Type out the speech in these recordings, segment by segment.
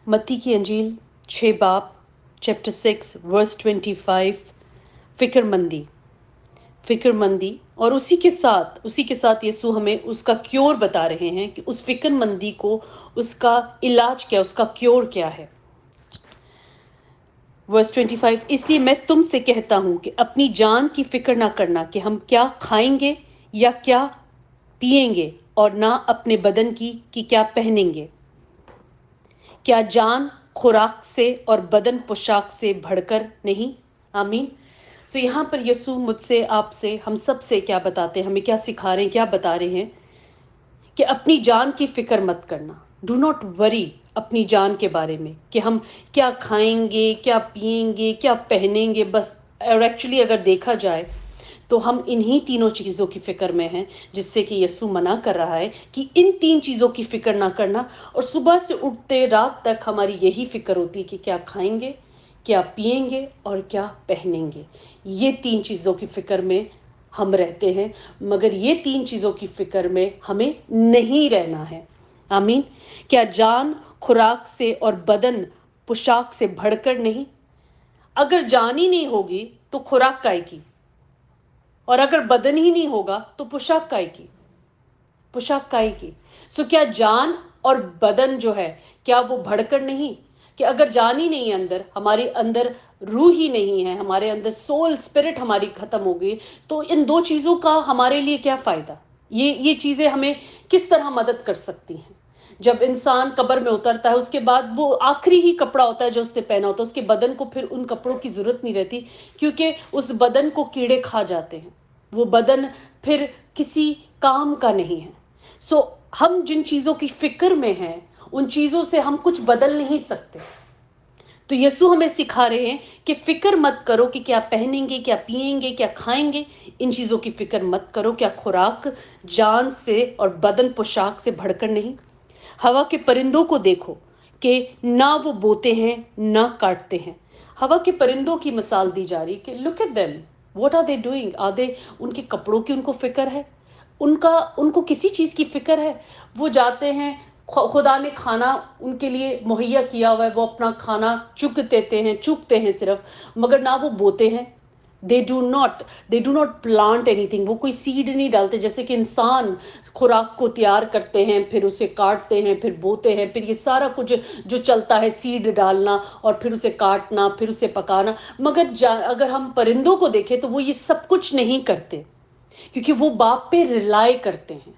मत्ती की अंजील 6 बाब चैप्टर 6 वर्स 25, फिक्रमंदी फिक्रमंदी। और उसी के साथ यीशु हमें उसका क्योर बता रहे हैं कि उस फिक्रमंदी को उसका इलाज क्या, उसका क्योर क्या है। वर्स 25, इसलिए मैं तुमसे कहता हूं कि अपनी जान की फिक्र ना करना कि हम क्या खाएंगे या क्या पिएंगे, और ना अपने बदन की कि क्या पहनेंगे। क्या जान खुराक से और बदन पोशाक से बढ़कर नहीं। आमीन। सो यहाँ पर यीशु मुझसे, आपसे, हम सब से क्या बताते हैं, हमें क्या सिखा रहे हैं, क्या बता रहे हैं कि अपनी जान की फिक्र मत करना। डू नॉट वरी अपनी जान के बारे में कि हम क्या खाएंगे, क्या पिएंगे, क्या पहनेंगे। बस और एक्चुअली अगर देखा जाए तो हम इन्हीं तीनों चीज़ों की फिक्र में हैं, जिससे कि यीशु मना कर रहा है कि इन तीन चीज़ों की फिक्र ना करना। और सुबह से उठते रात तक हमारी यही फिक्र होती है कि क्या खाएंगे, क्या पिएंगे और क्या पहनेंगे। ये तीन चीज़ों की फिक्र में हम रहते हैं, मगर ये तीन चीज़ों की फिक्र में हमें नहीं रहना है। आमीन। क्या जान खुराक से और बदन पोशाक से बढ़कर नहीं। अगर जान ही नहीं होगी तो खुराक काहे की, और अगर बदन ही नहीं होगा तो पोशाक काहे की, पोशाक काहे की। सो क्या जान और बदन जो है, क्या वो बढ़कर नहीं। कि अगर जान ही नहीं है अंदर, हमारे अंदर रूह ही नहीं है, हमारे अंदर सोल स्पिरिट हमारी खत्म हो गई, तो इन दो चीजों का हमारे लिए क्या फायदा। ये चीजें हमें किस तरह मदद कर सकती हैं। जब इंसान कब्र में उतरता है, उसके बाद वो आखिरी ही कपड़ा होता है जो उसने पहना होता है, उसके बदन को फिर उन कपड़ों की जरूरत नहीं रहती, क्योंकि उस बदन को कीड़े खा जाते हैं। वो बदन फिर किसी काम का नहीं है। सो हम जिन चीजों की फिक्र में हैं, उन चीजों से हम कुछ बदल नहीं सकते। तो यीशु हमें सिखा रहे हैं कि फिक्र मत करो कि क्या पहनेंगे, क्या पिएंगे, क्या खाएंगे। इन चीजों की फिक्र मत करो। क्या खुराक जान से और बदन पोशाक से बढ़कर नहीं। हवा के परिंदों को देखो कि ना वो बोते हैं ना काटते हैं। हवा के परिंदों की मिसाल दी जा रही है कि look at them, what are they doing. Are they, उनके कपड़ों की उनको फिक्र है, उनको किसी चीज की फिक्र है। वो जाते हैं, खुदा ने खाना उनके लिए मुहैया किया हुआ है, वो अपना खाना चुगते हैं सिर्फ, मगर ना वो बोते हैं। They do not plant anything. वो कोई सीड नहीं डालते, जैसे कि इंसान खुराक को तैयार करते हैं, फिर उसे काटते हैं, फिर बोते हैं, फिर ये सारा कुछ जो चलता है, सीड डालना और फिर उसे काटना, फिर उसे पकाना। मगर अगर हम परिंदों को देखें तो वो ये सब कुछ नहीं करते, क्योंकि वो बाप पे रिलाय करते हैं।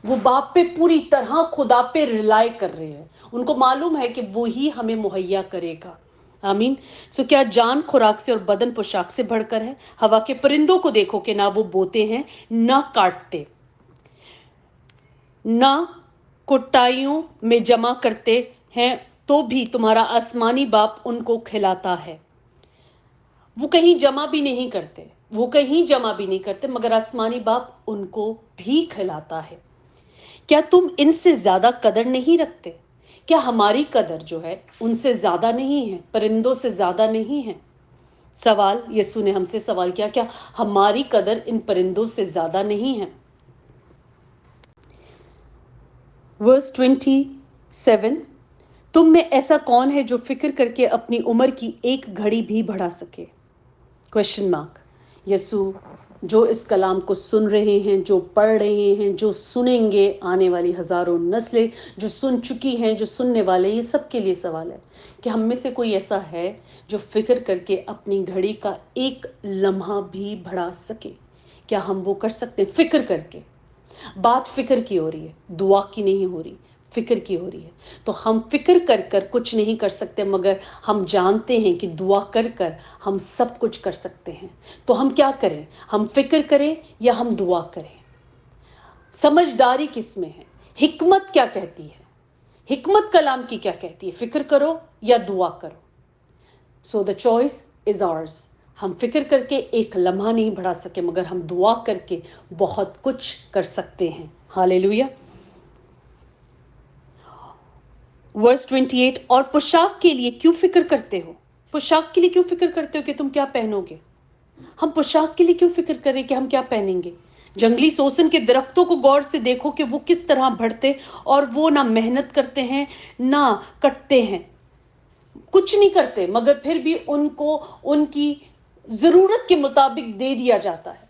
वो बाप पे पूरी तरह खुदा पे रिलाय कर रहे हैं। उनको मालूम है कि वो ही हमें मुहैया करेगा। आमीन। सो क्या जान खुराक से और बदन पोशाक से बढ़कर है। हवा के परिंदों को देखो कि ना वो बोते हैं, ना काटते, ना कुटाइयों में जमा करते हैं, तो भी तुम्हारा आसमानी बाप उनको खिलाता है। वो कहीं जमा भी नहीं करते, मगर आसमानी बाप उनको भी खिलाता है। क्या तुम इनसे ज्यादा कदर नहीं रखते। क्या हमारी कदर जो है उनसे ज्यादा नहीं है, परिंदों से ज्यादा नहीं है। सवाल यीशु ने हमसे सवाल किया, क्या हमारी कदर इन परिंदों से ज्यादा नहीं है। वर्स 27, तुम में ऐसा कौन है जो फिक्र करके अपनी उम्र की एक घड़ी भी बढ़ा सके। Question mark. यीशु जो इस कलाम को सुन रहे हैं, जो पढ़ रहे हैं, जो सुनेंगे, आने वाली हजारों नस्लें जो सुन चुकी हैं, जो सुनने वाले, ये सब के लिए सवाल है कि हम में से कोई ऐसा है जो फिक्र करके अपनी घड़ी का एक लम्हा भी बढ़ा सके। क्या हम वो कर सकते हैं फिक्र करके। बात फिक्र की हो रही है, दुआ की नहीं हो रही, फिक्र की हो रही है। तो हम फिक्र कर कर कुछ नहीं कर सकते, मगर हम जानते हैं कि दुआ कर कर हम सब कुछ कर सकते हैं। तो हम क्या करें, हम फिक्र करें या हम दुआ करें। समझदारी किस में है, हिकमत क्या कहती है, हिकमत कलाम की क्या कहती है, फिक्र करो या दुआ करो। So the choice is ours. हम फिक्र करके एक लम्हा नहीं बढ़ा सके, मगर हम दुआ करके बहुत कुछ कर सकते हैं। हालेलुया। वर्स 28, और पोशाक के लिए क्यों फिक्र करते हो। पोशाक के लिए क्यों फिक्र करते हो कि तुम क्या पहनोगे। हम पोशाक के लिए क्यों फिक्र करें कि हम क्या पहनेंगे। जंगली सोसन के दरख्तों को गौर से देखो कि वो किस तरह बढ़ते, और वो ना मेहनत करते हैं ना कटते हैं, कुछ नहीं करते, मगर फिर भी उनको उनकी जरूरत के मुताबिक दे दिया जाता है।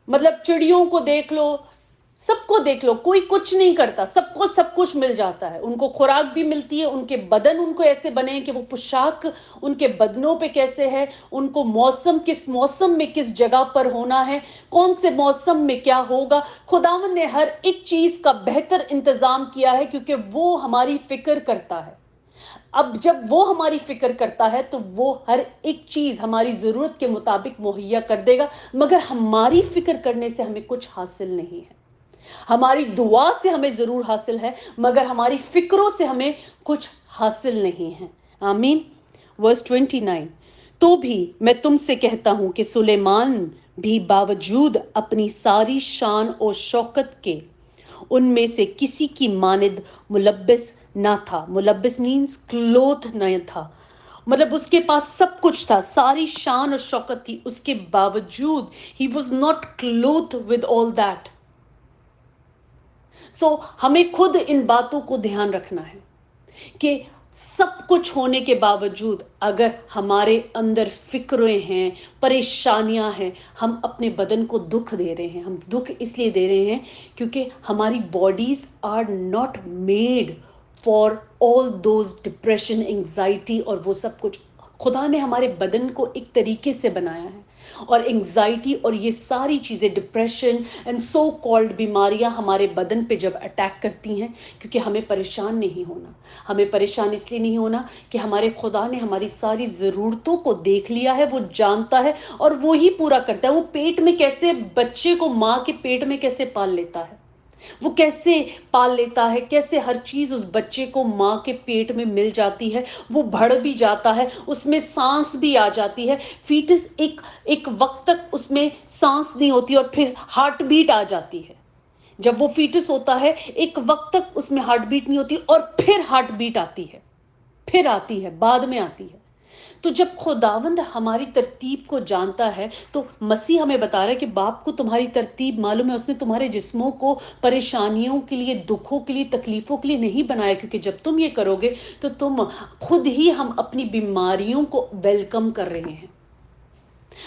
मतलब चिड़ियों को देख लो, सबको देख लो, कोई कुछ नहीं करता, सबको सब कुछ मिल जाता है, उनको खुराक भी मिलती है, उनके बदन उनको ऐसे बने हैं कि वो पोशाक उनके बदनों पे कैसे है, उनको मौसम, किस मौसम में किस जगह पर होना है, कौन से मौसम में क्या होगा, खुदावन ने हर एक चीज का बेहतर इंतजाम किया है, क्योंकि वो हमारी फिक्र करता है। अब जब वो हमारी फिक्र करता है तो वो हर एक चीज हमारी जरूरत के मुताबिक मुहैया कर देगा, मगर हमारी फिक्र करने से हमें कुछ हासिल नहीं है। हमारी दुआ से हमें जरूर हासिल है, मगर हमारी फिक्रों से हमें कुछ हासिल नहीं है। आमीन। वर्स 29, तो भी मैं तुमसे कहता हूं कि सुलेमान भी बावजूद अपनी सारी शान और शौकत के उनमें से किसी की मानिद मुलब्बिस ना था। मुलब्बिस मीन्स क्लोथ नहीं था, मतलब उसके पास सब कुछ था, सारी शान और शौकत थी, उसके बावजूद ही was not clothe with all that. So हमें खुद इन बातों को ध्यान रखना है कि सब कुछ होने के बावजूद अगर हमारे अंदर फिक्रें हैं, परेशानियां हैं, हम अपने बदन को दुख दे रहे हैं। हम दुख इसलिए दे रहे हैं क्योंकि हमारी bodies are not made for all those depression, anxiety और वो सब कुछ। खुदा ने हमारे बदन को एक तरीके से बनाया है, और एंजाइटी और ये सारी चीज़ें, डिप्रेशन एंड सो कॉल्ड बीमारियां हमारे बदन पे जब अटैक करती हैं, क्योंकि हमें परेशान नहीं होना। हमें परेशान इसलिए नहीं होना कि हमारे खुदा ने हमारी सारी ज़रूरतों को देख लिया है, वो जानता है और वो ही पूरा करता है। वो पेट में कैसे, बच्चे को माँ के पेट में कैसे पाल लेता है, वो कैसे पाल लेता है, कैसे हर चीज उस बच्चे को माँ के पेट में मिल जाती है, वो बढ़ भी जाता है, उसमें सांस भी आ जाती है। फीटस एक एक वक्त तक उसमें सांस नहीं होती और फिर हार्ट बीट आ जाती है। जब वो फीटस होता है एक वक्त तक उसमें हार्ट बीट नहीं होती और फिर हार्ट बीट आती है, फिर आती है, बाद में आती है। तो जब खुदावंद हमारी तरतीब को जानता है, तो मसीह हमें बता रहा है कि बाप को तुम्हारी तरतीब मालूम है, उसने तुम्हारे जिस्मों को परेशानियों के लिए, दुखों के लिए, तकलीफों के लिए नहीं बनाया, क्योंकि जब तुम ये करोगे तो तुम खुद ही, हम अपनी बीमारियों को वेलकम कर रहे हैं।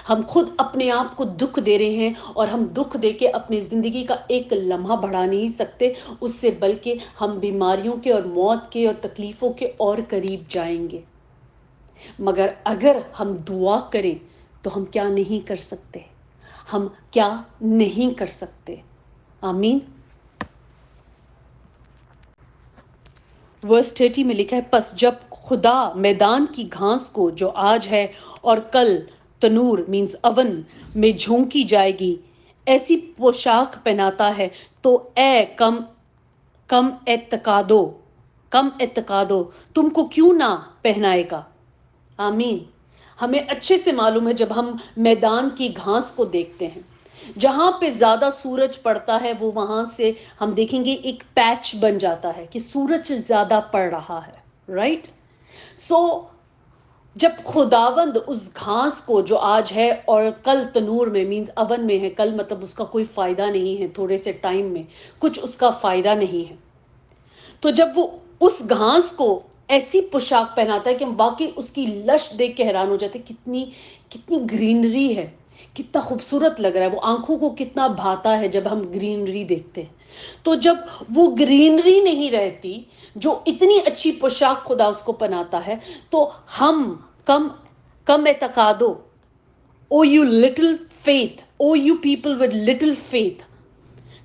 हम खुद अपने आप को दुख दे रहे हैं, और हम दुख दे के अपनी जिंदगी का एक लम्हा बढ़ा नहीं सकते उससे, बल्कि हम बीमारियों के और मौत के और तकलीफों के और करीब जाएंगे। मगर अगर हम दुआ करें तो हम क्या नहीं कर सकते, हम क्या नहीं कर सकते। आमीन। वर्स 30 में लिखा है, पस जब खुदा मैदान की घास को जो आज है और कल तनूर मीन्स अवन में झोंकी जाएगी ऐसी पोशाक पहनाता है, तो ए कम कम एतकादो, कम एतकादो, तुमको क्यों ना पहनाएगा। आमीन। हमें अच्छे से मालूम है, जब हम मैदान की घास को देखते हैं, जहां पे ज्यादा सूरज पड़ता है, वो वहां से हम देखेंगे एक पैच बन जाता है कि सूरज ज्यादा पड़ रहा है, राइट। सो जब खुदावंद उस घास को जो आज है और कल तनूर में मींस अवन में है, कल मतलब उसका कोई फायदा नहीं है, थोड़े से टाइम में कुछ उसका फायदा नहीं है, तो जब वो उस घास को ऐसी पोशाक पहनाता है कि हम बाकी उसकी लश देख के हैरान हो जाते, कितनी कितनी ग्रीनरी है, कितना खूबसूरत लग रहा है, वो आंखों को कितना भाता है जब हम ग्रीनरी देखते हैं। तो जब वो ग्रीनरी नहीं रहती, जो इतनी अच्छी पोशाक खुदा उसको पहनाता है, तो हम कम कम एतकादो, o you little faith, o you people with little faith,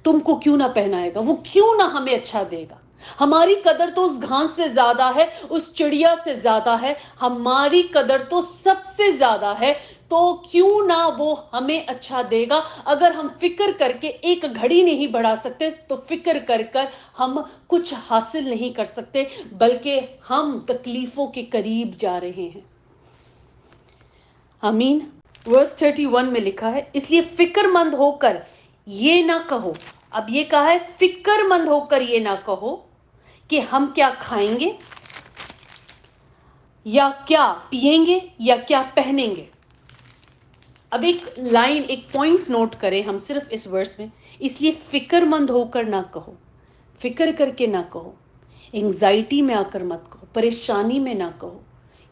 तुमको क्यों ना पहनाएगा, वो क्यों ना हमें अच्छा देगा। हमारी कदर तो उस घास से ज्यादा है, उस चिड़िया से ज्यादा है, हमारी कदर तो सबसे ज्यादा है, तो क्यों ना वो हमें अच्छा देगा। अगर हम फिक्र करके एक घड़ी नहीं बढ़ा सकते, तो फिक्र कर कर हम कुछ हासिल नहीं कर सकते, बल्कि हम तकलीफों के करीब जा रहे हैं। आमीन। वर्स 31 में लिखा है, इसलिए फिक्रमंद होकर ये ना कहो, अब ये कहा है फिक्रमंद होकर ये ना कहो कि हम क्या खाएंगे या क्या पिएंगे या क्या पहनेंगे। اب ایک لائن، ایک پوائنٹ نوٹ کریں ہم صرف اس ورس میں، اس لیے فکر مند ہو کر نہ کہو، فکر کر کے نہ کہو، انگزائٹی میں آ کر مت کہو، پریشانی میں نہ کہو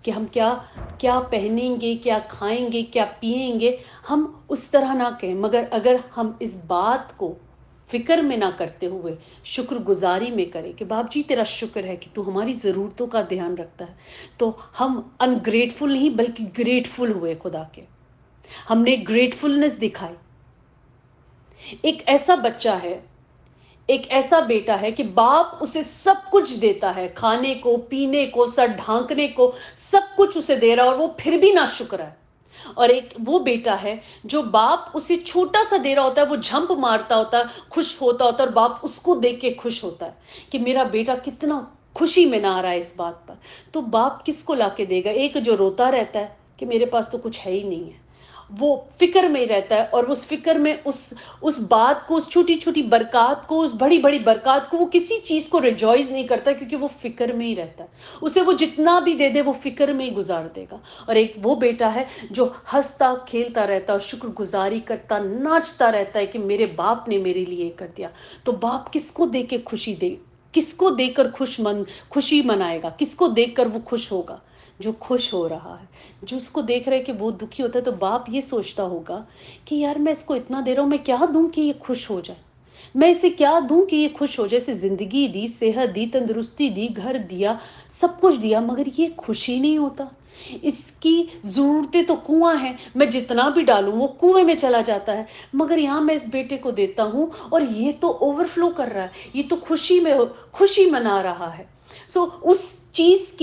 کہ ہم کیا کیا پہنیں گے، کیا کھائیں گے، کیا پیئیں گے، ہم اس طرح نہ کہیں، مگر اگر ہم اس بات کو فکر میں نہ کرتے ہوئے شکر گزاری میں کریں کہ باپ جی تیرا شکر ہے کہ تو ہماری ضرورتوں کا دھیان رکھتا ہے، تو ہم انگریٹفل نہیں بلکہ گریٹفل ہوئے خدا کے، ہم نے گریٹفلنس دکھائی۔ ایک ایسا بچہ ہے، ایک ایسا بیٹا ہے کہ باپ اسے سب کچھ دیتا ہے، کھانے کو، پینے کو، سر ڈھانکنے کو، سب کچھ اسے دے رہا ہے اور وہ پھر بھی نہ شکر ہے۔ اور ایک وہ بیٹا ہے جو باپ اسے چھوٹا سا دے رہا ہوتا ہے، وہ جھمپ مارتا ہوتا ہے، خوش ہوتا ہوتا ہے، اور باپ اس کو دیکھ کے خوش ہوتا ہے کہ میرا بیٹا کتنا خوشی منا رہا ہے اس بات پر۔ تو باپ کس کو لا کے دے گا؟ ایک جو روتا رہتا ہے کہ میرے پاس تو کچھ ہے ہی نہیں ہے، وہ فکر میں ہی رہتا ہے، اور اس فکر میں اس بات کو، اس چھوٹی چھوٹی برکات کو، اس بڑی بڑی برکات کو، وہ کسی چیز کو ریجوائز نہیں کرتا کیونکہ وہ فکر میں ہی رہتا ہے، اسے وہ جتنا بھی دے دے وہ فکر میں ہی گزار دے گا۔ اور ایک وہ بیٹا ہے جو ہنستا کھیلتا رہتا ہے اور شکر گزاری کرتا، ناچتا رہتا ہے کہ میرے باپ نے میرے لیے کر دیا۔ تو باپ کس کو دے کے خوشی دے، کس کو دے کر خوشی منائے گا، کس کو دیکھ کر وہ خوش ہوگا؟ جو خوش ہو رہا ہے، جو اس کو دیکھ رہا ہے کہ وہ دکھی ہوتا ہے، تو باپ یہ سوچتا ہوگا کہ یار میں اس کو اتنا دے رہا ہوں، میں کیا دوں کہ یہ خوش ہو جائے، میں اسے کیا دوں کہ یہ خوش ہو جائے، اسے زندگی دی، صحت دی، تندرستی دی، گھر دیا، سب کچھ دیا، مگر یہ خوشی نہیں ہوتا، اس کی ضرورتیں تو کنواں ہیں، میں جتنا بھی ڈالوں وہ کنویں میں چلا جاتا ہے، مگر یہاں میں اس بیٹے کو دیتا ہوں اور یہ تو اوور فلو کر رہا ہے، یہ تو خوشی منا رہا ہے۔ سو اس چیز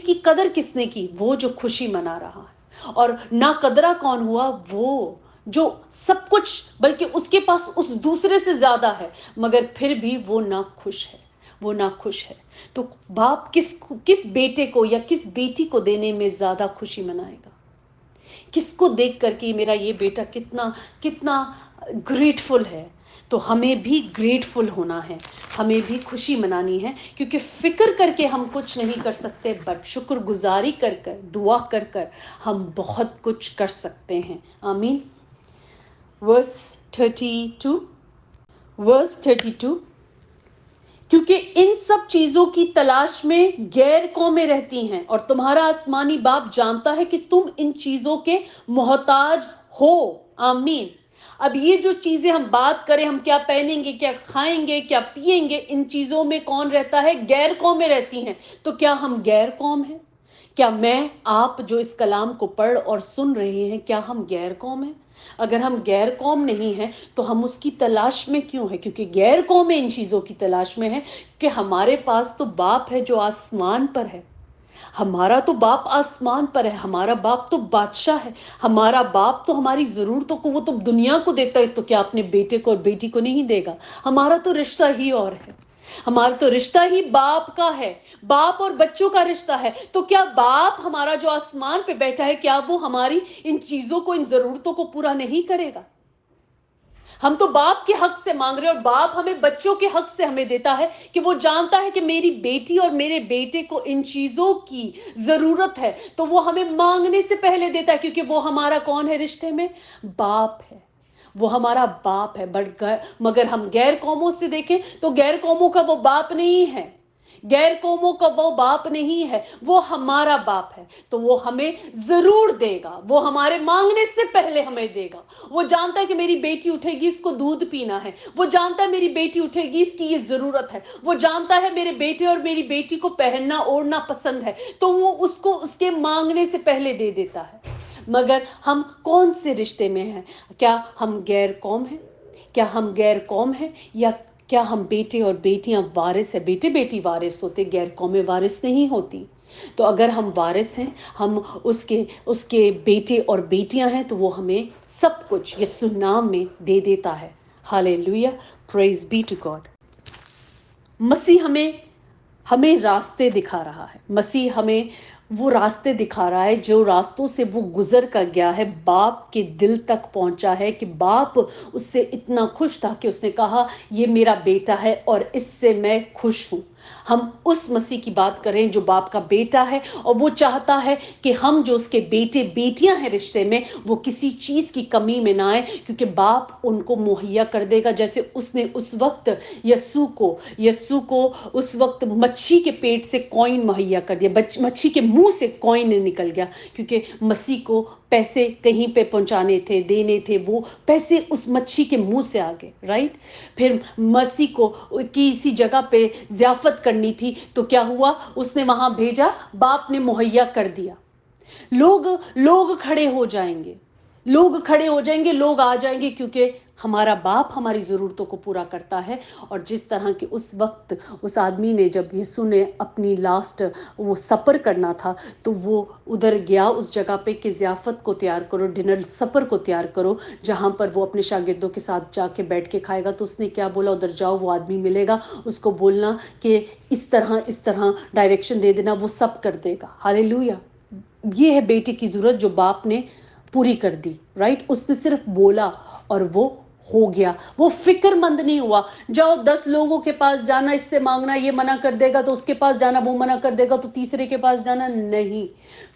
کی قدر کس نے کی؟ وہ جو خوشی منا رہا ہے۔ اور نا قدرہ کون ہوا؟ وہ جو سب کچھ، بلکہ اس کے پاس اس دوسرے سے زیادہ ہے، مگر پھر بھی وہ نا خوش ہے، وہ نا خوش ہے۔ تو باپ کس بیٹے کو یا کس بیٹی کو دینے میں زیادہ خوشی منائے گا؟ کس کو دیکھ کر کہ میرا یہ بیٹا کتنا گریٹفل ہے؟ تو ہمیں بھی گریٹفل ہونا ہے، ہمیں بھی خوشی منانی ہے، کیونکہ فکر کر کے ہم کچھ نہیں کر سکتے، بٹ شکر گزاری کر کر، دعا کر کر ہم بہت کچھ کر سکتے ہیں۔ آمین۔ ورس 32، ورس 32، کیونکہ ان سب چیزوں کی تلاش میں غیر قومیں رہتی ہیں، اور تمہارا آسمانی باپ جانتا ہے کہ تم ان چیزوں کے محتاج ہو۔ آمین۔ اب یہ جو چیزیں ہم بات کریں، ہم کیا پہنیں گے، کیا کھائیں گے، کیا پیئیں گے، ان چیزوں میں کون رہتا ہے؟ غیر قومیں رہتی ہیں۔ تو کیا ہم غیر قوم ہیں؟ کیا میں آپ جو اس کلام کو پڑھ اور سن رہے ہیں، کیا ہم غیر قوم ہیں؟ اگر ہم غیر قوم نہیں ہیں تو ہم اس کی تلاش میں کیوں ہیں؟ کیونکہ غیر قومیں ان چیزوں کی تلاش میں ہیں کہ ہمارے پاس تو باپ ہے جو آسمان پر ہے، ہمارا تو باپ آسمان پر ہے، ہمارا باپ تو بادشاہ ہے، ہمارا باپ تو ہماری ضرورتوں کو، وہ تو دنیا کو دیتا ہے، تو کیا اپنے بیٹے کو اور بیٹی کو نہیں دے گا؟ ہمارا تو رشتہ ہی اور ہے، ہمارا تو رشتہ ہی باپ کا ہے، باپ اور بچوں کا رشتہ ہے۔ تو کیا باپ ہمارا جو آسمان پہ بیٹھا ہے، کیا وہ ہماری ان چیزوں کو، ان ضرورتوں کو پورا نہیں کرے گا؟ ہم تو باپ کے حق سے مانگ رہے ہیں، اور باپ ہمیں بچوں کے حق سے ہمیں دیتا ہے کہ وہ جانتا ہے کہ میری بیٹی اور میرے بیٹے کو ان چیزوں کی ضرورت ہے، تو وہ ہمیں مانگنے سے پہلے دیتا ہے، کیونکہ وہ ہمارا کون ہے رشتے میں؟ باپ ہے، وہ ہمارا باپ ہے۔ مگر ہم غیر قوموں سے دیکھیں تو غیر قوموں کا وہ باپ نہیں ہے، غیر قوموں کا وہ باپ نہیں ہے، وہ ہمارا باپ ہے، تو وہ ہمیں ضرور دے گا، وہ ہمارے مانگنے سے پہلے ہمیں دے گا۔ وہ جانتا ہے کہ میری بیٹی اٹھے گی، اس کو دودھ پینا ہے، وہ جانتا ہے میری بیٹی اٹھے گی، اس کی یہ ضرورت ہے، وہ جانتا ہے میرے بیٹے اور میری بیٹی کو پہننا اوڑھنا پسند ہے، تو وہ اس کو اس کے مانگنے سے پہلے دے دیتا ہے۔ مگر ہم کون سے رشتے میں ہیں؟ کیا ہم غیر قوم ہیں؟ کیا ہم غیر قوم ہیں، یا کیا ہم بیٹے اور بیٹیاں وارث ہیں؟ بیٹے بیٹی وارث ہوتے، غیر قومیں وارث نہیں ہوتی۔ تو اگر ہم وارث ہیں، ہم اس کے بیٹے اور بیٹیاں ہیں، تو وہ ہمیں سب کچھ یسوع نام میں دے دیتا ہے۔ ہاللیلویہ، پریز بی ٹو گاڈ۔ مسیح ہمیں راستے دکھا رہا ہے، مسیح ہمیں वो रास्ते दिखा रहा है, जो रास्तों से वो गुजर कर गया है, बाप के दिल तक पहुंचा है कि बाप उससे इतना खुश था कि उसने कहा ये मेरा बेटा है और इससे मैं खुश हूं। हम उस मसीह की बात करें जो बाप का बेटा है, और वो चाहता है कि हम जो उसके बेटे बेटियां हैं रिश्ते में, वो किसी चीज की कमी में ना आए, क्योंकि बाप उनको मुहैया कर देगा। जैसे उसने उस वक्त यस्सु को उस वक्त मच्छी के पेट से कॉइन मुहैया कर दिया, मच्छी के मुंह से कॉइन निकल गया, क्योंकि मसीह को पैसे कहीं पे पहुंचाने थे, देने थे, वो पैसे उस मच्छी के मुंह से आ गए, राइट। फिर मसीह को किसी जगह पे ज़ियाफत करनी थी, तो क्या हुआ, उसने वहां भेजा, बाप ने मुहैया कर दिया। लोग लोग खड़े हो जाएंगे, लोग आ जाएंगे, क्योंकि हमारा बाप हमारी ज़रूरतों को पूरा करता है। और जिस तरह के उस वक्त उस आदमी ने, जब यीशु ने अपनी लास्ट वो सफ़र करना था, तो वो उधर गया उस जगह पे कि ज़ियाफ़त को तैयार करो, डिनर सफ़र को तैयार करो, जहाँ पर वो अपने शागिर्दों के साथ जाके बैठ के खाएगा। तो उसने क्या बोला, उधर जाओ, वो आदमी मिलेगा, उसको बोलना कि इस तरह डायरेक्शन दे देना, वो सब कर देगा। हालेलुया। ये है बेटे की ज़रूरत जो बाप ने पूरी कर दी, राइट। उसने सिर्फ बोला और वो हो गया। वो फिक्रमंद नहीं हुआ, जाओ 10 लोगों के पास जाना, इससे मांगना, ये मना कर देगा तो उसके पास जाना, वो मना कर देगा तो तीसरे के पास जाना, नहीं।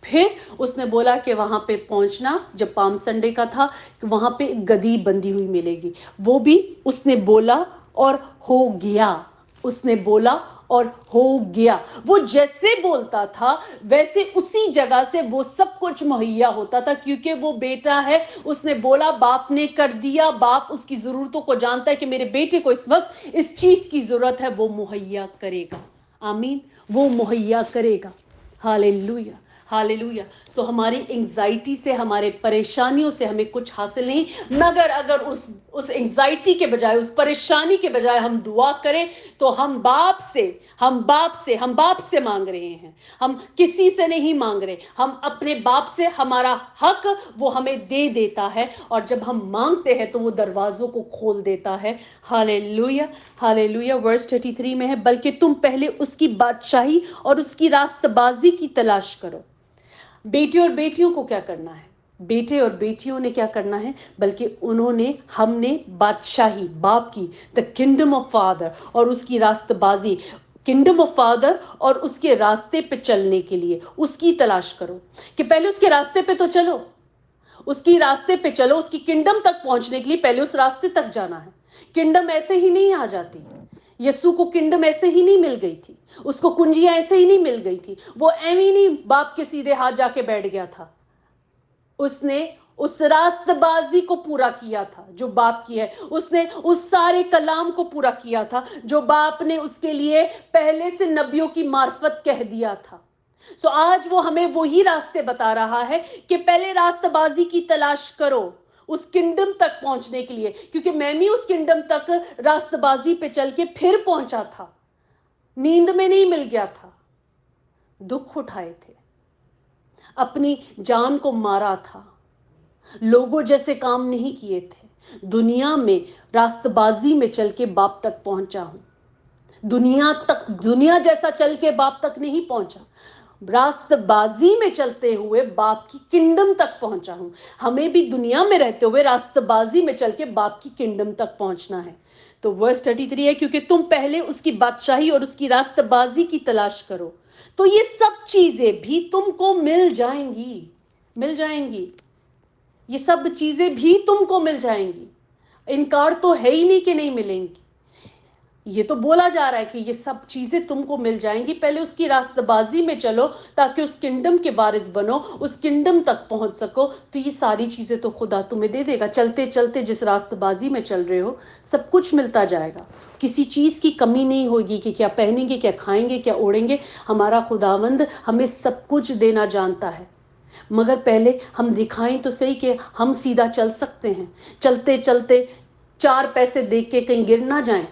फिर उसने बोला कि वहां पे पहुंचना, जब पाम संडे का था, कि वहां पे गधी बंधी हुई मिलेगी, वो भी उसने बोला और हो गया। उसने बोला और हो गया। वो जैसे बोलता था वैसे उसी जगह से वो सब कुछ मुहैया होता था, क्योंकि वो बेटा है। उसने बोला, बाप ने कर दिया। बाप उसकी जरूरतों को जानता है कि मेरे बेटे को इस वक्त इस चीज की जरूरत है, वो मुहैया करेगा। आमीन, वो मुहैया करेगा। Hallelujah, hallelujah. सो हमारी एंजाइटी से, हमारे परेशानियों से हमें कुछ हासिल नहीं, मगर अगर उस एंजाइटी के बजाय, उस परेशानी के बजाय हम दुआ करें, तो हम बाप से मांग रहे हैं। हम किसी से नहीं मांग रहे, हम अपने बाप से। हमारा हक वो हमें दे देता है, और जब हम मांगते हैं तो वो दरवाजों को खोल देता है। Hallelujah, hallelujah. वर्स 33 में है, बल्कि तुम पहले उसकी बादशाही और उसकी रास्तबाजी की तलाश करो। बेटे और बेटियों को क्या करना है, बेटे और बेटियों ने क्या करना है, बल्कि हमने बादशाही, बाप की, द किंगडम ऑफ फादर और उसकी रास्तबाजी, किंगडम ऑफ फादर और उसके रास्ते पे चलने के लिए उसकी तलाश करो। कि पहले उसके रास्ते पे तो चलो, उसकी रास्ते पे चलो। उसकी किंगडम तक पहुंचने के लिए पहले उस रास्ते तक जाना है। किंगडम ऐसे ही नहीं आ जाती। यस्सु को किंगडम ऐसे ही नहीं मिल गई थी, उसको कुंजियां ऐसे ही नहीं मिल गई थी। वो एवं नहीं बाप के सीधे हाथ जाके बैठ गया था। उसने उस रास्तबाजी को पूरा किया था जो बाप की है। उसने उस सारे कलाम को पूरा किया था जो बाप ने उसके लिए पहले से नबियों की मार्फत कह दिया था। सो आज वो हमें वही रास्ते बता रहा है कि पहले रास्तबाजी की तलाश करो उस किंगडम तक पहुंचने के लिए, क्योंकि मैं भी उस किंगडम तक रास्तबाजी पे चल के फिर पहुंचा था। नींद में नहीं मिल गया था, दुख उठाए थे, अपनी जान को मारा था, लोगों जैसे काम नहीं किए थे। दुनिया में रास्तबाजी में चल के बाप तक पहुंचा हूं। दुनिया जैसा चल के बाप तक नहीं पहुंचा, रास्तबाजी में चलते हुए बाप की किंगडम तक पहुंचा हूं। हमें भी दुनिया में रहते हुए रास्तबाजी में चल के बाप की किंगडम तक पहुंचना है। तो वर्स 33 है, क्योंकि तुम पहले उसकी बादशाही और उसकी रास्तबाजी की तलाश करो, तो ये सब चीजें भी तुमको मिल जाएंगी। मिल जाएंगी, ये सब चीजें भी तुमको मिल जाएंगी। इनकार तो है ही नहीं कि नहीं मिलेंगी। ये तो बोला जा रहा है कि ये सब चीजें तुमको मिल जाएंगी। पहले उसकी रास्तबाजी में चलो ताकि उस किंगडम के वारिस बनो, उस किंगडम तक पहुंच सको, तो ये सारी चीजें तो खुदा तुम्हें दे देगा। चलते चलते जिस रास्तबाजी में चल रहे हो सब कुछ मिलता जाएगा, किसी चीज की कमी नहीं होगी कि क्या पहनेंगे, क्या खाएंगे, क्या ओढ़ेंगे। हमारा खुदावंद हमें सब कुछ देना जानता है, मगर पहले हम दिखाएं तो सही कि हम सीधा चल सकते हैं। चलते चलते 4 पैसे देख के कहीं गिर ना जाएं,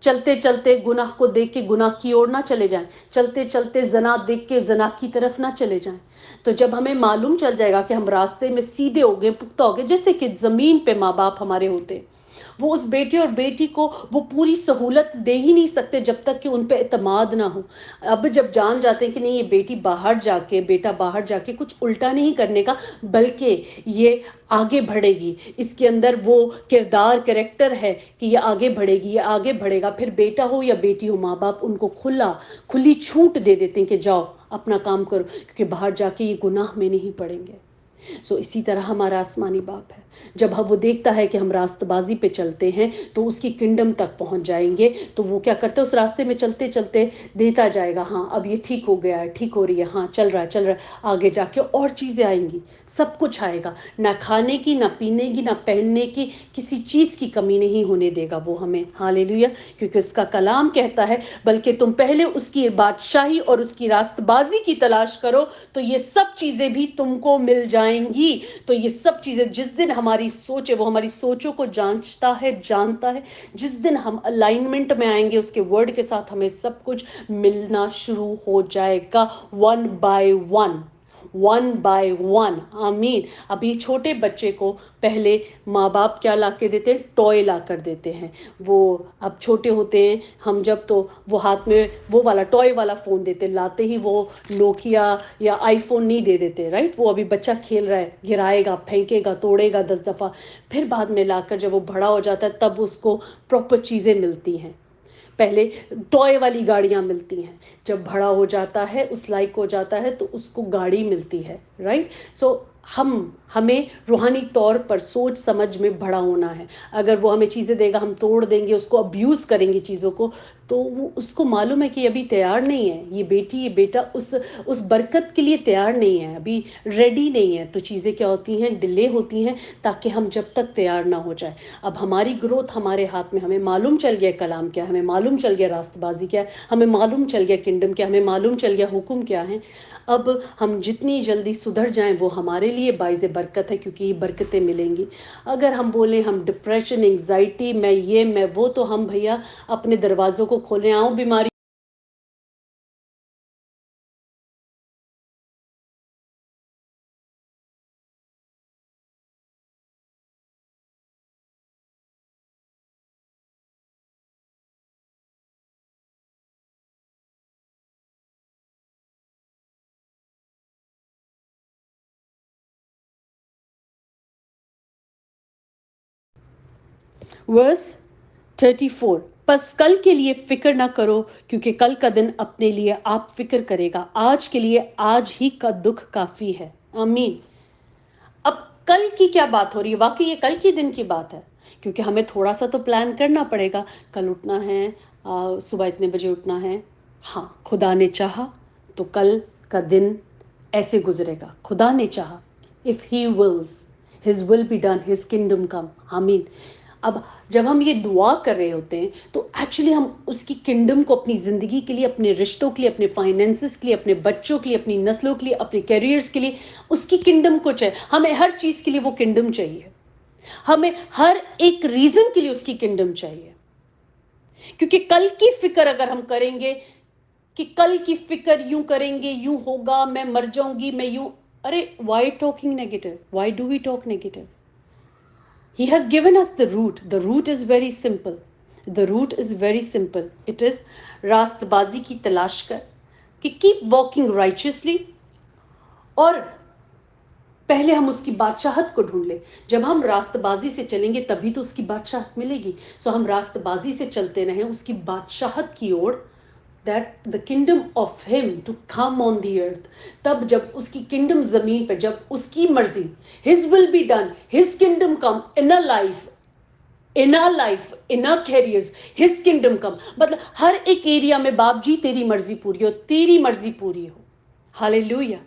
चलते चलते गुनाह को देख के गुनाह की ओर ना चले जाएं, चलते चलते जना देख के जना की तरफ ना चले जाएं। तो जब हमें मालूम चल जाएगा कि हम रास्ते में सीधे हो गए, पुख्ता हो गए, जैसे कि जमीन पे माँ बाप हमारे होते, وہ اس بیٹے اور بیٹی کو وہ پوری سہولت دے ہی نہیں سکتے جب تک کہ ان پہ اعتماد نہ ہو. اب جب جان جاتے ہیں کہ نہیں یہ بیٹی باہر جا کے بیٹا باہر جا کے کچھ الٹا نہیں کرنے کا بلکہ یہ آگے بڑھے گی, اس کے اندر وہ کردار کریکٹر ہے کہ یہ آگے بڑھے گی, یہ آگے بڑھے گا, پھر بیٹا ہو یا بیٹی ہو ماں باپ ان کو کھلی چھوٹ دے دیتے ہیں کہ جاؤ اپنا کام کرو, کیونکہ باہر جا کے یہ گناہ میں نہیں پڑیں گے. اسی طرح ہمارا آسمانی باپ ہے, جب وہ دیکھتا ہے کہ ہم راست بازی پہ چلتے ہیں تو اس کی کنڈم تک پہنچ جائیں گے, تو وہ کیا کرتا ہے اس راستے میں چلتے چلتے دیتا جائے گا, ہاں اب یہ ٹھیک ہو گیا ہے, ٹھیک ہو رہی ہے, ہاں چل رہا ہے, آگے جا کے اور چیزیں آئیں گی, سب کچھ آئے گا, نہ کھانے کی, نہ پینے کی, نہ پہننے کی, کسی چیز کی کمی نہیں ہونے دے گا وہ ہمیں. ہاللیلویا, کیونکہ اس کا کلام کہتا ہے بلکہ تم پہلے اس کی بادشاہی اور اس کی راست بازی کی تلاش کرو تو یہ سب چیزیں بھی تم کو مل جائیں گی. تو یہ سب چیزیں جس دن ہماری سوچ ہے, وہ ہماری سوچوں کو جانچتا ہے, جانتا ہے, جس دن ہم الائنمنٹ میں آئیں گے اس کے ورڈ کے ساتھ ہمیں سب کچھ ملنا شروع ہو جائے گا, one by one, one by one. آمین. ابھی چھوٹے بچے کو پہلے ماں باپ کیا لا کے دیتے ہیں, ٹوئے لا کر دیتے ہیں. وہ اب چھوٹے ہوتے ہیں ہم جب, تو وہ ہاتھ میں وہ والا ٹوئے والا فون دیتے, لاتے ہی وہ نوکیا یا آئی فون نہیں دے دیتے, رائٹ. وہ ابھی بچہ کھیل رہا ہے, گرائے گا, پھینکے گا, توڑے گا 10 دفعہ, پھر بعد میں لا کر جب وہ بڑا ہو جاتا ہے تب اس کو پراپر چیزیں ملتی ہیں. پہلے ٹوئے والی گاڑیاں ملتی ہیں, جب بڑا ہو جاتا ہے اس لائق ہو جاتا ہے تو اس کو گاڑی ملتی ہے, رائٹ. سو ہمیں روحانی طور پر سوچ سمجھ میں بڑا ہونا ہے. اگر وہ ہمیں چیزیں دے گا ہم توڑ دیں گے, اس کو ابیوز کریں گے چیزوں کو, تو وہ اس کو معلوم ہے کہ یہ ابھی تیار نہیں ہے, یہ بیٹی یہ بیٹا اس برکت کے لیے تیار نہیں ہے, ابھی ریڈی نہیں ہے. تو چیزیں کیا ہوتی ہیں, ڈیلے ہوتی ہیں تاکہ ہم جب تک تیار نہ ہو جائے. اب ہماری گروتھ ہمارے ہاتھ میں, ہمیں معلوم چل گیا کلام کیا, ہمیں معلوم چل گیا راست بازی کیا, ہمیں معلوم چل گیا کنڈم کیا, ہمیں معلوم چل گیا حکم کیا ہے. اب ہم جتنی جلدی سدھر جائیں وہ ہمارے لیے باعث برکت ہے, کیونکہ یہ برکتیں ملیں گی. اگر ہم بولیں ہم ڈپریشن, انگزائٹی, میں یہ میں وہ, تو ہم بھیا اپنے دروازوں کو کھولیں, آؤ بیماری ورس 34. پس کل کے لیے فکر نہ کرو, کیونکہ کل کا دن اپنے لیے آپ فکر کرے گا, آج کے لیے آج ہی کا دکھ کافی ہے. آمین. اب کل کی کیا بات ہو رہی ہے, واقعی یہ کل کی دن کی بات ہے, کیونکہ ہمیں تھوڑا سا تو پلان کرنا پڑے گا. کل اٹھنا ہے, صبح اتنے بجے اٹھنا ہے, ہاں خدا نے چاہا تو کل کا دن ایسے گزرے گا, خدا نے چاہا. if he wills, his will be done, his kingdom come. آمین. اب جب ہم یہ دعا کر رہے ہوتے ہیں تو ایکچولی ہم اس کی کنڈم کو اپنی زندگی کے لیے, اپنے رشتوں کے لیے, اپنے فائنینسز کے لیے, اپنے بچوں کے لیے, اپنی نسلوں کے لیے, اپنے کیریئرز کے لیے اس کی کنڈم کو چاہیے. ہمیں ہر چیز کے لیے وہ کنڈم چاہیے, ہمیں ہر ایک ریزن کے لیے اس کی کنڈم چاہیے. کیونکہ کل کی فکر اگر ہم کریں گے کہ کل کی فکر یوں کریں گے, یوں ہوگا, میں مر جاؤں گی, میں یوں, ارے why talking negative, why do we talk negative. He has given us the root. The root is very simple. The root is very simple. It is راست بازی کی تلاش کر, کہ keep walking righteously, اور پہلے ہم اس کی بادشاہت کو ڈھونڈ لیں. جب ہم راست بازی سے چلیں گے تبھی تو اس کی بادشاہت ملے گی. سو ہم راست بازی سے چلتے رہیں اس کی بادشاہت کی اوڑ, that the kingdom of him to come on the earth. تب جب اس کی کنڈم زمین پہ, جب اس کی مرضی, his will be done, his kingdom come in a life, in our life, in our careers, his kingdom come. مطلب ہر ایک ایریا میں باپ جی تیری مرضی پوری ہو, تیری مرضی پوری ہو. Hallelujah.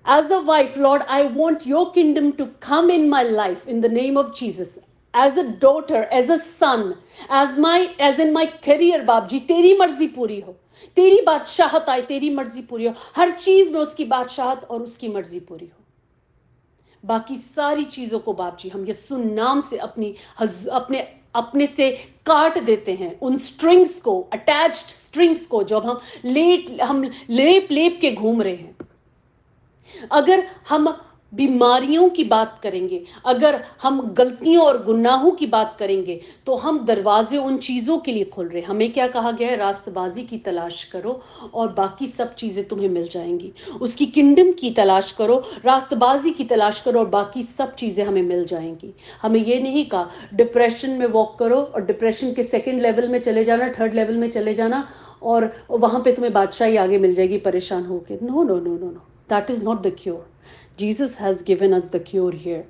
As a wife, Lord, I want your kingdom to come in my life in the name of Jesus. As a daughter, as a son, as in my career, باپ جی تیری مرضی پوری ہو, تیری بادشاہت آئے, تیری مرضی پوری ہو, ہر چیز میں اس کی بادشاہت اور اس کی مرضی پوری ہو. باقی ساری چیزوں کو باپ جی ہم یسوع نام سے اپنے سے کاٹ دیتے ہیں, ان سٹرنگز کو, اٹیچڈ سٹرنگز کو جو ہم لیپ لیپ کے گھوم رہے ہیں. اگر ہم बीमारियों की बात करेंगे, अगर हम गलतियों और गुनाहों की बात करेंगे, तो हम दरवाजे उन चीज़ों के लिए खोल रहे हैं। हमें क्या कहा गया है? रास्तबाजी की तलाश करो और बाकी सब चीज़ें तुम्हें मिल जाएंगी। उसकी किंगडम की तलाश करो, रास्तबाजी की तलाश करो और बाकी सब चीज़ें हमें मिल जाएंगी। हमें ये नहीं कहा डिप्रेशन में वॉक करो और डिप्रेशन के सेकेंड लेवल में चले जाना, थर्ड लेवल में चले जाना और वहाँ पे तुम्हें बादशाही आगे मिल जाएगी परेशान होकर। No no no no no, that is not the cure. Jesus has given us the cure here.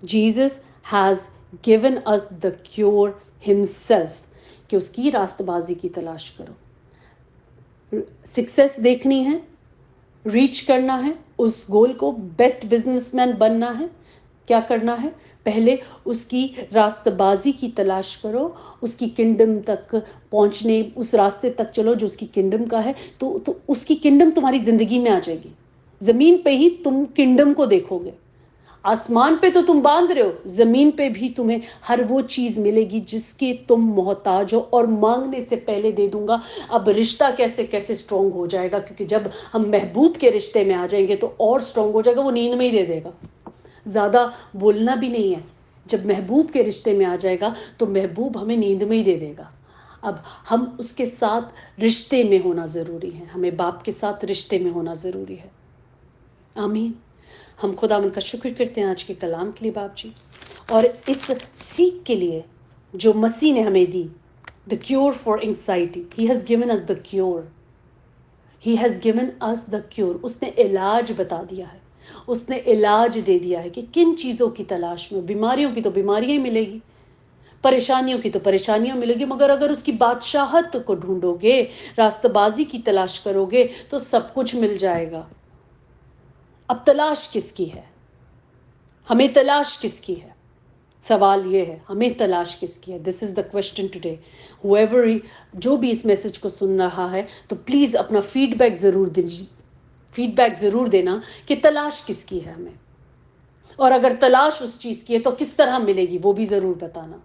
Jesus has given us the cure himself. कि उसकी रास्तबाजी की तलाश करो, सक्सेस देखनी है, रीच करना है उस गोल को, बेस्ट बिजनेसमैन बनना है, क्या करना है? पहले उसकी रास्तबाजी की तलाश करो, उसकी किंगडम तक पहुंचने, उस रास्ते तक चलो जो उसकी किंगडम का है, तो उसकी किंगडम तुम्हारी जिंदगी में आ जाएगी। जमीन पे ही तुम किंगडम को देखोगे। आसमान पे तो तुम बांध रहे हो, जमीन पे भी तुम्हें हर वो चीज मिलेगी जिसके तुम मोहताज हो, और मांगने से पहले दे दूंगा। अब रिश्ता कैसे कैसे स्ट्रांग हो जाएगा, क्योंकि जब हम महबूब के रिश्ते में आ जाएंगे तो और स्ट्रांग हो जाएगा। वो नींद में ही दे देगा, ज्यादा बोलना भी नहीं है। जब महबूब के रिश्ते में आ जाएगा तो महबूब हमें नींद में ही दे देगा। अब हम उसके साथ रिश्ते में होना जरूरी है, हमें बाप के साथ रिश्ते में होना जरूरी है। आमीन। हम खुदावंद का शुक्र करते हैं आज के कलाम के लिए बाप जी, और इस सीख के लिए जो मसीह ने हमें दी, the cure for anxiety. He has given us the cure, he has given us the cure. उसने इलाज बता दिया है, उसने इलाज दे दिया है कि किन चीज़ों की तलाश में। बीमारियों की तो बीमारियाँ ही मिलेगी, परेशानियों की तो परेशानियां मिलेगी, मगर अगर उसकी बादशाहत को ढूंढोगे, रास्तबाजी की तलाश करोगे, तो सब कुछ मिल जाएगा। अब तलाश किसकी है? हमें तलाश किसकी है? सवाल ये है, हमें तलाश किसकी है? This is the question today. However, जो भी इस मैसेज को सुन रहा है, तो प्लीज अपना फीडबैक जरूर देना कि तलाश किसकी है हमें, और अगर तलाश उस चीज की है तो किस तरह मिलेगी वो भी जरूर बताना।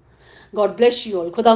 God bless you all. खुदा